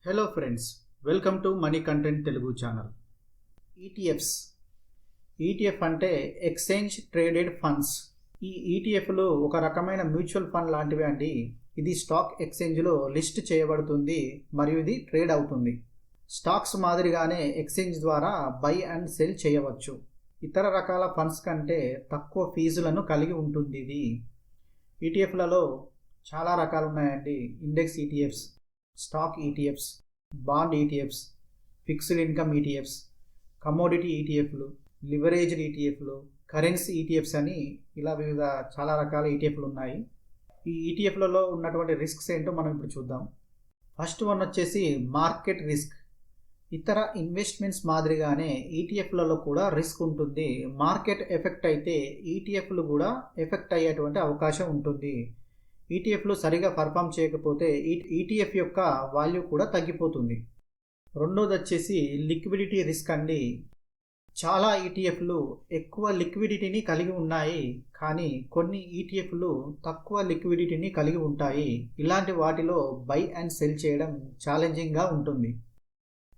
Hello friends, welcome to money content Telugu channel. ETF అంటే exchange traded funds. ఈ ఈటీఎఫ్లు ఒక రకమైన మ్యూచువల్ ఫండ్ లాంటివి అండి. ఇది స్టాక్ ఎక్స్చేంజ్లో లిస్ట్ చేయబడుతుంది మరియు ఇది ట్రేడ్ అవుతుంది. స్టాక్స్ మాదిరిగానే ఎక్స్చేంజ్ ద్వారా బై అండ్ సెల్ చేయవచ్చు. ఇతర రకాల ఫండ్స్ కంటే తక్కువ ఫీజులను కలిగి ఉంటుంది. ఇది ఈటీఎఫ్లలో చాలా రకాలు ఉన్నాయండి. Index ETFs, stock ETFs, bond ETFs, fixed income ETFs, commodity ఈటీఎఫ్లు, లివరేజ్డ్ ఈటీఎఫ్లు, కరెన్సీ ఈటీఎఫ్స్ అని ఇలా వివిధ చాలా రకాల ఈటీఎఫ్లు ఉన్నాయి. ఈ ఈటీఎఫ్లలో ఉన్నటువంటి రిస్క్స్ ఏంటో మనం ఇప్పుడు చూద్దాం. ఫస్ట్ వన్ వచ్చేసి మార్కెట్ రిస్క్. ఇతర ఇన్వెస్ట్మెంట్స్ మాదిరిగానే ఈటీఎఫ్లలో కూడా రిస్క్ ఉంటుంది. మార్కెట్ ఎఫెక్ట్ అయితే ఈటీఎఫ్లు కూడా ఎఫెక్ట్ అయ్యేటువంటి అవకాశం ఉంటుంది. ఈటీఎఫ్లు సరిగా పర్ఫామ్ చేయకపోతే ఈటీఎఫ్ యొక్క వాల్యూ కూడా తగ్గిపోతుంది. రెండోది వచ్చేసి లిక్విడిటీ రిస్క్ అండి. చాలా ఈటీఎఫ్లు ఎక్కువ లిక్విడిటీని కలిగి ఉన్నాయి, కానీ కొన్ని ఈటీఎఫ్లు తక్కువ లిక్విడిటీని కలిగి ఉంటాయి. ఇలాంటి వాటిలో బై అండ్ సెల్ చేయడం ఛాలెంజింగ్గా ఉంటుంది.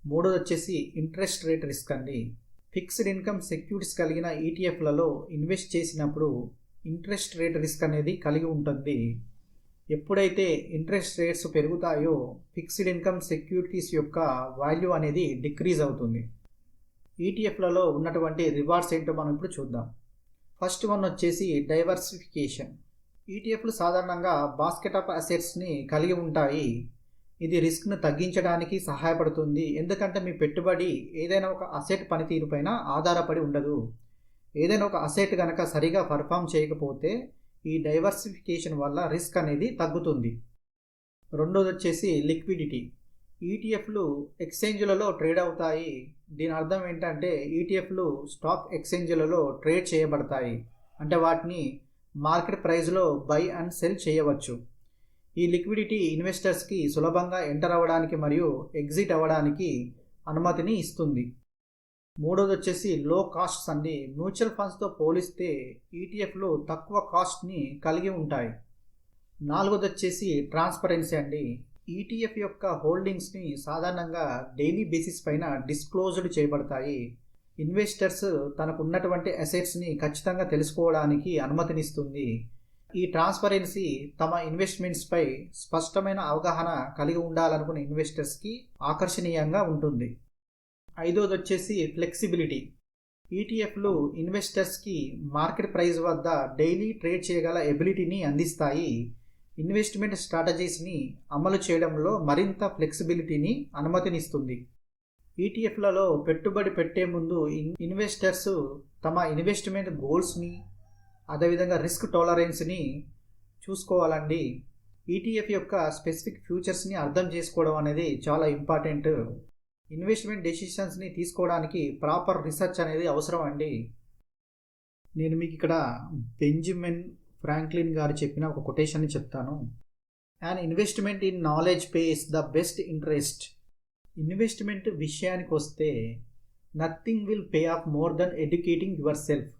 మూడోది వచ్చేసి ఇంట్రెస్ట్ రేట్ రిస్క్ అండి. ఫిక్స్డ్ ఇన్కమ్ సెక్యూరిటీస్ కలిగిన ఈటీఎఫ్లలో ఇన్వెస్ట్ చేసినప్పుడు ఇంట్రెస్ట్ రేట్ రిస్క్ అనేది కలిగి ఉంటుంది. ఎప్పుడైతే ఇంట్రెస్ట్ రేట్స్ పెరుగుతాయో ఫిక్స్డ్ ఇన్కమ్ సెక్యూరిటీస్ యొక్క వాల్యూ అనేది డిక్రీజ్ అవుతుంది. ఈటీఎఫ్లలో ఉన్నటువంటి రివార్డ్స్ ఏంటో మనం ఇప్పుడు చూద్దాం. ఫస్ట్ వన్ వచ్చేసి డైవర్సిఫికేషన్. ఈటీఎఫ్లు సాధారణంగా బాస్కెట్ ఆఫ్ అసెట్స్ని కలిగి ఉంటాయి. ఇది రిస్క్ను తగ్గించడానికి సహాయపడుతుంది. ఎందుకంటే మీ పెట్టుబడి ఏదైనా ఒక అసెట్ పనితీరు పైన ఆధారపడి ఉండదు. ఏదైనా ఒక అసెట్ కనుక సరిగా పర్ఫామ్ చేయకపోతే ఈ డైవర్సిఫికేషన్ వల్ల రిస్క్ అనేది తగ్గుతుంది. రెండోది వచ్చేసి లిక్విడిటీ. ఈటీఎఫ్లు ఎక్స్చేంజ్లలో ట్రేడ్ అవుతాయి. దీని అర్థం ఏంటంటే ఈటీఎఫ్లు స్టాక్ ఎక్స్చేంజ్లలో ట్రేడ్ చేయబడతాయి. అంటే వాటిని మార్కెట్ ప్రైస్లో బై అండ్ సెల్ చేయవచ్చు. ఈ లిక్విడిటీ ఇన్వెస్టర్స్కి సులభంగా ఎంటర్ అవ్వడానికి మరియు ఎగ్జిట్ అవ్వడానికి అనుమతిని ఇస్తుంది. మూడోది వచ్చేసి లో కాస్ట్స్ అండి. మ్యూచువల్ ఫండ్స్తో పోలిస్తే ఈటీఎఫ్లు తక్కువ కాస్ట్ని కలిగి ఉంటాయి. నాలుగోది వచ్చేసి ట్రాన్స్పరెన్సీ అండి. ఈటీఎఫ్ యొక్క హోల్డింగ్స్ని సాధారణంగా డైలీ బేసిస్ పైన డిస్క్లోజ్డ్ చేయబడతాయి. ఇన్వెస్టర్స్ తనకు ఉన్నటువంటి అసెట్స్ని ఖచ్చితంగా తెలుసుకోవడానికి అనుమతినిస్తుంది. ఈ ట్రాన్స్పరెన్సీ తమ ఇన్వెస్ట్మెంట్స్పై స్పష్టమైన అవగాహన కలిగి ఉండాలనుకునే ఇన్వెస్టర్స్కి ఆకర్షణీయంగా ఉంటుంది. ఐదోది వచ్చేసి ఫ్లెక్సిబిలిటీ. ఈటీఎఫ్లు ఇన్వెస్టర్స్కి మార్కెట్ ప్రైస్ వద్ద డైలీ ట్రేడ్ చేయగల ఎబిలిటీని అందిస్తాయి. ఇన్వెస్ట్మెంట్ స్ట్రాటజీస్ని అమలు చేయడంలో మరింత ఫ్లెక్సిబిలిటీని అనుమతినిస్తుంది. ఈటీఎఫ్లలో పెట్టుబడి పెట్టే ముందు ఇన్వెస్టర్స్ తమ ఇన్వెస్ట్మెంట్ గోల్స్ని, అదేవిధంగా రిస్క్ టాలరెన్స్ని చూసుకోవాలండి. ఈటీఎఫ్ యొక్క స్పెసిఫిక్ ఫ్యూచర్స్ని అర్థం చేసుకోవడం అనేది చాలా ఇంపార్టెంట్. ఇన్వెస్ట్మెంట్ డెసిషన్స్ని తీసుకోవడానికి ప్రాపర్ రీసెర్చ్ అనేది అవసరం అండి. నేను మీకు ఇక్కడ బెంజమిన్ ఫ్రాంక్లిన్ గారు చెప్పిన ఒక కొటేషన్ని చెప్తాను. And investment in knowledge pays the best interest. Investment విషయానికి వస్తే nothing will pay off more than educating yourself.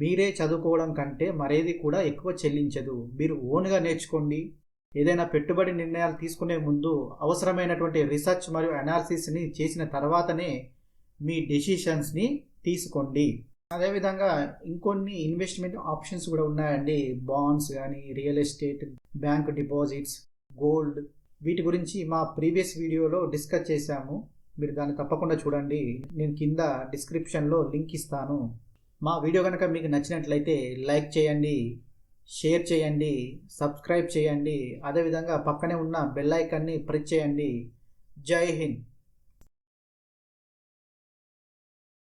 మీరే చదువుకోవడం కంటే మరేది కూడా ఎక్కువ చెల్లించదు. మీరు ఓన్గా నేర్చుకోండి. ఏదైనా పెట్టుబడి నిర్ణయాలు తీసుకునే ముందు అవసరమైనటువంటి రీసెర్చ్ మరియు అనాలిసిస్ని చేసిన తర్వాతనే మీ డెసిషన్స్ని తీసుకోండి. అదేవిధంగా ఇంకొన్ని ఇన్వెస్ట్మెంట్ ఆప్షన్స్ కూడా ఉన్నాయండి. బాండ్స్ కానీ, real estate, bank deposits, gold. వీటి గురించి మా ప్రీవియస్ వీడియోలో డిస్కస్ చేశాము. మీరు దాన్ని తప్పకుండా చూడండి. నేను కింద డిస్క్రిప్షన్లో లింక్ ఇస్తాను. మా వీడియో కనుక మీకు నచ్చినట్లయితే లైక్ చేయండి, షేర్ చేయండి, సబ్స్క్రైబ్ చేయండి. అదేవిధంగా పక్కనే ఉన్న బెల్ ఐకాన్ని ప్రెస్ చేయండి. జై హింద్.